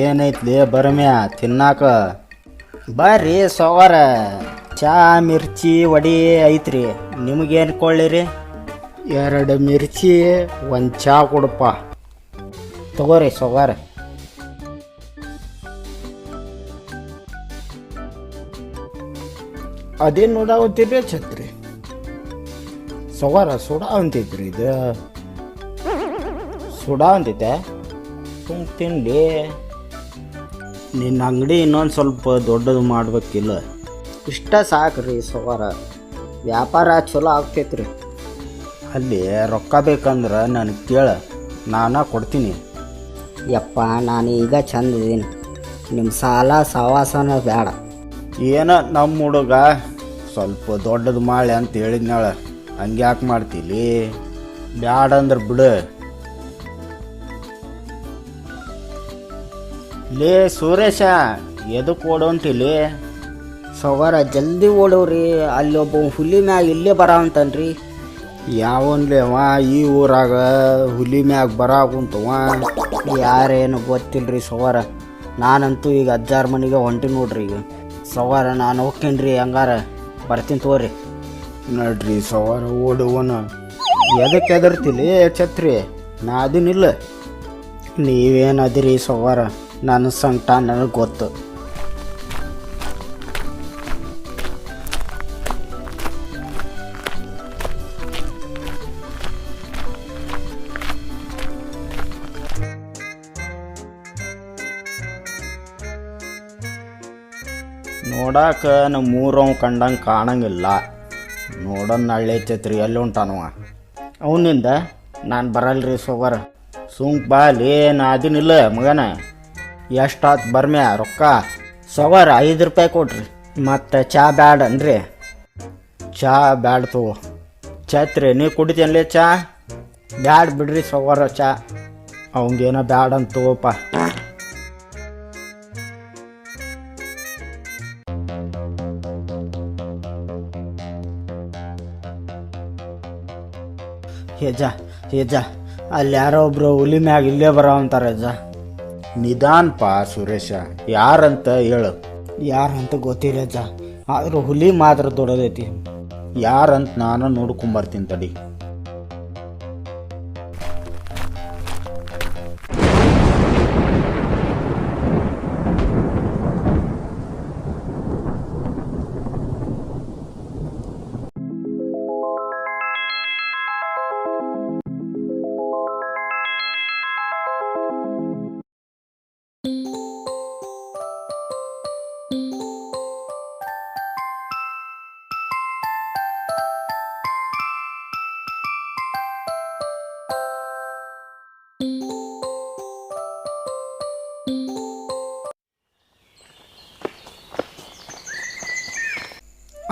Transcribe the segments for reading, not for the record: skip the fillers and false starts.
ಏನೈತ್ಲಿ ಬರಮ್ಯಾ ತಿನ್ನಾಕ? ಬರ್ರಿ ಸವಾರ, ಚಾ ಮಿರ್ಚಿ ವಡಿ ಐತ್ರಿ. ನಿಮಗೇನು ಕೊಳ್ಳಿರಿ? 2 ಮಿರ್ಚಿ 1 ಚಾ ಕೊಡಪ್ಪ. ತಗೋರಿ ಸವಾರ. ಅದೇನು ನೋಡಾವತ್ತೀರಿ ಛತ್ರಿ? ಸವಾರ ಸುಡಾ ಅಂತೈತ್ರಿ ಇದು. ಸುಡಾ ಅಂತೈತೆ ತುಂಬ ತಿನ್ಲಿ. ನಿನ್ನ ಅಂಗಡಿ ಇನ್ನೊಂದು ಸ್ವಲ್ಪ ದೊಡ್ಡದು ಮಾಡ್ಬೇಕಿಲ್ಲ? ಇಷ್ಟ ಸಾಕ್ರಿ ಸವಾರ, ವ್ಯಾಪಾರ ಚಲೋ ಆಗ್ತೈತ್ರಿ. ಅಲ್ಲಿ ರೊಕ್ಕ ಬೇಕಂದ್ರೆ ನನಗೆ ಕೇಳ, ನಾನು ಕೊಡ್ತೀನಿ. ಯಪ್ಪ, ನಾನು ಈಗ ಚಂದ ಇದೀನಿ, ನಿಮ್ಮ ಸಾಲ ಸವಾಸನ ಬೇಡ. ಏನೋ ನಮ್ಮ ಹುಡುಗ ಸ್ವಲ್ಪ ದೊಡ್ಡದು ಮಾಡಿ ಅಂತ ಹೇಳಿದ್ನಾಳ, ಹಂಗೆ ಯಾಕೆ ಮಾಡ್ತೀಲಿ? ಬ್ಯಾಡ ಅಂದ್ರೆ ಬಿಡು. ಲೇ ಸುರೇಶ, ಎದಕ್ಕೆ ಓಡೋಂಟಿಲಿ? ಸವಾರ ಜಲ್ದಿ ಓಡೋರಿ, ಅಲ್ಲಿ ಒಬ್ಬ ಹುಲಿ ಮ್ಯಾಗ ಇಲ್ಲೇ ಬರಾವಂತನ್ರಿ. ಯಾವನ್ಲಿ ಅವ ಈ ಊರಾಗ ಹುಲಿ ಮ್ಯಾಗ ಬರಾಕುಂತವ? ಯಾರೇನು ಗೊತ್ತಿಲ್ರಿ ಸವಾರ. ನಾನಂತೂ ಈಗ ಅಜ್ಜಾರ ಮನೆಗೆ ಹೊಂಟಿ ನೋಡ್ರಿ. ಈಗ ಸವಾರ ನಾನು ಹೋಗ್ತೀನಿ ರೀ, ಹಂಗಾರ ಬರ್ತೀನಿ ತಗೋರಿ. ನೋಡ್ರಿ ಸವಾರ ಓಡುವನ. ಎದಕ್ಕೆ ಎದರ್ತಿಲಿ ಛತ್ರಿ? ನಾ ಅದಿನಿಲ್ಲ. ನೀವೇನು ಅದಿರಿ ಸವಾರ, ನನ್ನ ಸಂಕಟ ನನಗೆ ಗೊತ್ತು. ನೋಡಾಕ ನಮ್ಮ ಮೂರವ್ ಕಂಡಂಗೆ ಕಾಣಂಗಿಲ್ಲ. ನೋಡೋಣ ನಾಳೆ ಛತ್ರಿ ಎಲ್ಲಿ ಹೊಂಟಾನವ? ಅವನಿಂದ ನಾನು ಬರಲ್ರಿ ಸವಾರ. ಸುಂಕ್ ಬಾಲಿ, ನಾ ಅದಿನಿಲ್ಲ ಮಗನ. ಎಷ್ಟಾತ್ ಬರ್ಮ್ಯಾ ರೊಕ್ಕ? ಸವಾರ 5 ರೂಪಾಯಿ ಕೊಡ್ರಿ. ಮತ್ತು ಚಾ ಬ್ಯಾಡ ಅನ್ರಿ? ಚಾ ಬ್ಯಾಡ ತಗೋ. ಛತ್ರಿ ನೀ ಕುಡಿತೇನ್ಲೇ ಚಾ? ಬ್ಯಾಡ ಬಿಡ್ರಿ ಸವಾರ ಚಾ. ಅವಂಗೇನೋ ಬ್ಯಾಡ ಅಂತ ತಗೋಪ್ಪ. ಹೇಜ ಅಲ್ಲಿ ಯಾರೋ ಒಬ್ರು ಹುಲಿ ಮ್ಯಾಗ ಇಲ್ಲೇ ಬರೋವಂತಾರೆ ಅಜ್ಜ. ನಿಧಾನಪ್ಪ ಸುರೇಶ, ಯಾರಂತ ಹೇಳು. ಯಾರಂತ ಗೊತ್ತಿಲ್ಲ ಅಜ್ಜ, ಆದರೂ ಹುಲಿ ಮಾತ್ರ ದೊಡ್ಡದೈತಿ. ಯಾರಂತ ನಾನು ನೋಡ್ಕೊಂಬರ್ತೀನಿ ತಡಿ.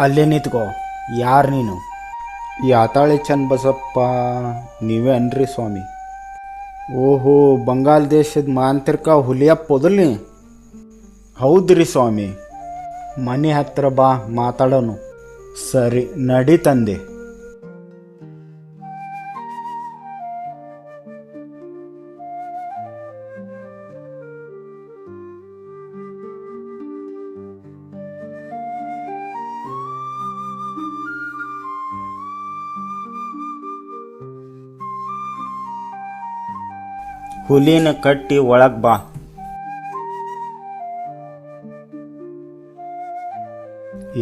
ಅಲ್ಲೇ ನಿಂತ್ಕೋ. ಯಾರು ನೀನು? ಯಾತಾಳಿ ಚನ್ನಬಸಪ್ಪ ನೀವೇ ಅನ್ರಿ ಸ್ವಾಮಿ? ಓಹೋ, ಬಂಗಾಳ ದೇಶದ ಮಾಂತ್ರಿಕ ಹುಲಿಯಪ್ಪ ಓದಲಿ? ಹೌದ್ರಿ ಸ್ವಾಮಿ. ಮನೆ ಹತ್ರ ಬಾ, ಮಾತಾಡೋನು. ಸರಿ ನಡಿ ತಂದೆ. ಹುಲಿನ ಕಟ್ಟಿ ಒಳಗೆ ಬಾ.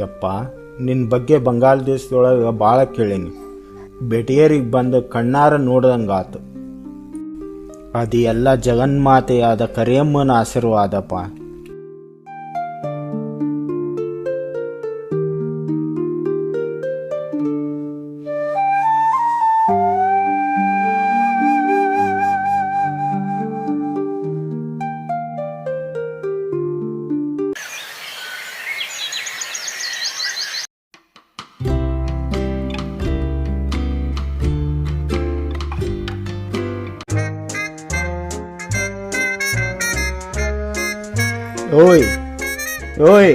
ಯಪ್ಪ, ನಿನ್ನ ಬಗ್ಗೆ ಬಂಗಾಳ ದೇಶದೊಳಗೆ ಭಾಳ ಕೇಳೀನಿ. ಬೆಟಿಯರಿಗೆ ಬಂದು ಕಣ್ಣಾರ ನೋಡ್ದಂಗಾತು. ಅದು ಎಲ್ಲ ಜಗನ್ಮಾತೆಯಾದ ಕರಿಯಮ್ಮನ ಆಶೀರ್ವಾದಪ್ಪ. ಓಯ್ ಓಯ್,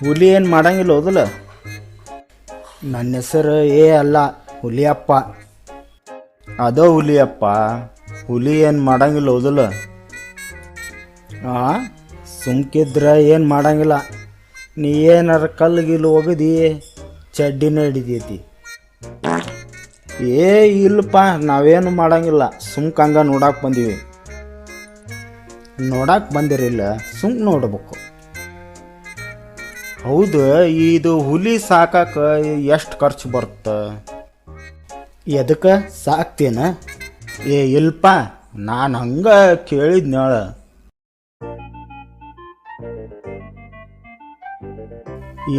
ಹುಲಿ ಏನು ಮಾಡಂಗಿಲ್ಲ ಹೌದಲ್ಲ? ನನ್ನ ಹೆಸರು ಅಲ್ಲ, ಹುಲಿಯಪ್ಪ. ಅದೋ ಹುಲಿಯಪ್ಪ, ಹುಲಿ ಏನು ಮಾಡಂಗಿಲ್ಲ ಹೌದಲ್ಲ? ಸುಮ್ಕಿದ್ರೆ ಏನು ಮಾಡಂಗಿಲ್ಲ. ನೀ ಏನಾರ ಕಲ್ಲಿಗಿಲ್ಲು ಹೋಗಿದಿ ಚಡ್ಡಿನ ಹಿಡಿದೈತಿ. ಇಲ್ಲಪ್ಪ, ನಾವೇನು ಮಾಡಂಗಿಲ್ಲ. ಸುಮ್ಕಂಗ ನೋಡಕ್ಕೆ ಬಂದೀವಿ. ನೋಡಕ್ಕೆ ಬಂದಿರಿಲ್ಲ, ಸುಮ್ಕೆ ನೋಡ್ಬೇಕು. ಹೌದು, ಇದು ಹುಲಿ ಸಾಕಕ್ಕೆ ಎಷ್ಟು ಖರ್ಚು ಬರುತ್ತೆ? ಎದಕ್ಕೆ ಸಾಕ್ತೇನ? ಇಲ್ಪ, ನಾನು ಹಂಗೆ ಕೇಳಿದ್ನೇಳ.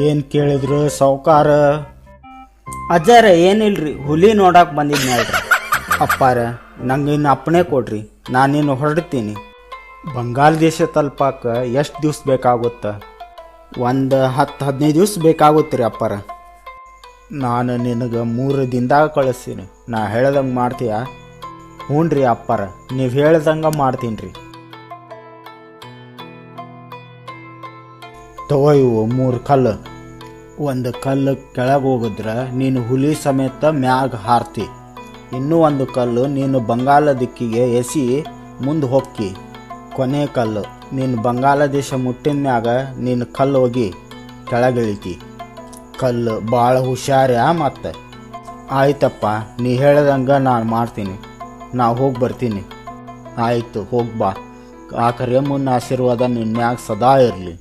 ಏನು ಕೇಳಿದ್ರು ಸಾವ್ಕಾರ? ಅಜ್ಜಾರ ಏನಿಲ್ರಿ, ಹುಲಿ ನೋಡಕ್ಕೆ ಬಂದಿದ್ನೇಳ್ರಿ. ಅಪ್ಪಾರ, ನಂಗೆ ಇನ್ನು ಅಪ್ಪಣೆ ಕೊಡ್ರಿ, ನಾನಿನ್ನು ಹೊರಡ್ತೀನಿ. ಬಂಗಾಳ ದೇಶ ತಲುಪಕ್ಕೆ ಎಷ್ಟು ದಿವ್ಸ ಬೇಕಾಗುತ್ತೆ? ಒಂದು 10-15 ದಿವ್ಸ ಬೇಕಾಗುತ್ತೆ ರೀ ಅಪ್ಪಾರ. ನಾನು ನಿನಗೆ 3 ದಿನದಾಗ ಕಳಿಸ್ತೀನಿ. ನಾ ಹೇಳ್ದಂಗೆ ಮಾಡ್ತೀಯ? ಹ್ಞೂ ರೀ ಅಪ್ಪಾರ, ನೀವು ಹೇಳ್ದಂಗೆ ಮಾಡ್ತೀನಿ ರೀ. ತಗೋ ಇವು 3 ಕಲ್ಲು. ಒಂದು ಕಲ್ಲು ಕೆಳಗೆ ಹೋಗಿದ್ರೆ ನೀನು ಹುಲಿ ಸಮೇತ ಮ್ಯಾಗ ಹಾರ್ತಿ. ಇನ್ನೂ ಒಂದು ಕಲ್ಲು ನೀನು ಬಂಗಾಳ ದಿಕ್ಕಿಗೆ ಎಸಿ ಮುಂದೆ ಹೊಕ್ಕಿ. ಕೊನೆ ಕಲ್ಲು ನೀನು ಬಂಗಾಳ ದೇಶ ಮುಟ್ಟಿದ ಮ್ಯಾಗ ನೀನು ಕಲ್ಲು ಹೋಗಿ ಕೆಳಗಿಳಿತಿ. ಕಲ್ಲು ಭಾಳ ಹುಷಾರ್ಯಾ ಮತ್ತೆ? ಆಯ್ತಪ್ಪ, ನೀ ಹೇಳ್ದಂಗೆ ನಾನು ಮಾಡ್ತೀನಿ. ನಾ ಹೋಗಿ ಬರ್ತೀನಿ. ಆಯಿತು, ಹೋಗಿ ಬಾ. ಆ ಕರಿಯಮ್ಮನ ಆಶೀರ್ವಾದ ನಿನ್ನ ಮ್ಯಾಗ ಸದಾ ಇರಲಿ.